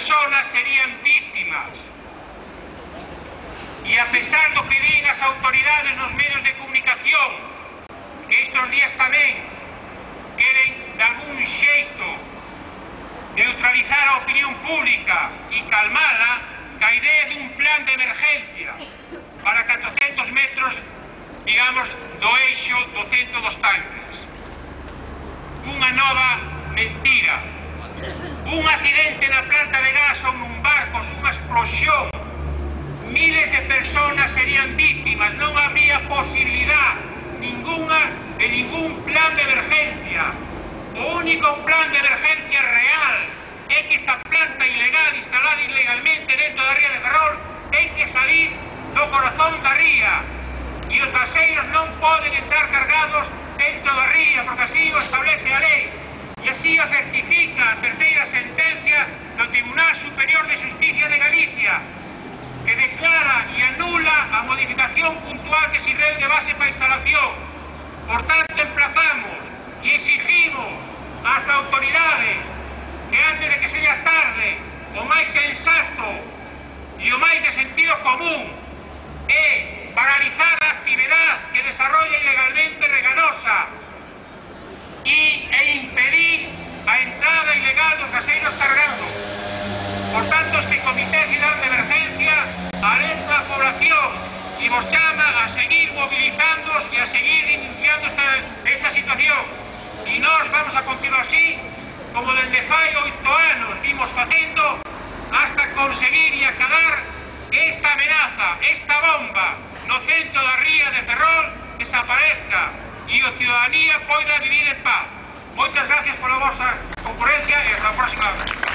personas serían víctimas. E a pesar do que din as autoridades nos medios de comunicación, que estes días tamén queren de algún xeito neutralizar a opinión pública e calmala, ca idea de un plan de emergencia para 400 metros, digamos, do eixo do centro dos tanques. Unha nova mentira. Un accidente na planta de gas ou nun barco, unha explosión. Miles de personas serían víctimas, non habría posibilidad ninguna de ningún plan de emergencia. O único plan de emergencia real é que esta planta ilegal, instalada ilegalmente dentro da ría de Ferrol, ten que salir do corazón da ría. E os gaseiros non poden entrar cargados dentro da ría, porque así o establece a lei. E así o certifica a terceira sentencia do Tribunal Superior de Justicia de Galicia, que declara e anula a modificación puntual que sirveu de base para a instalación. Por tanto, emplazamos e exigimos ás autoridades que antes de que seña tarde, o máis sensato e o máis de sentido común é paralizar a actividade que desarrolla ilegalmente Reganosa e impedir a entrada ilegal dos gaseiros cargando. Por tanto, este Comité Cidadán de Emergencia alerta a población e vos chama a seguir movilizándoos e a seguir denunciando esta situación. E nós vamos a continuar así, como dende fai 8 anos vimos facendo, hasta conseguir e acabar que esta amenaza, esta bomba no centro da ría de Ferrol desaparezca e a ciudadanía poida vivir en paz. Moitas gracias pola vosa concurrencia e hasta a próxima vez.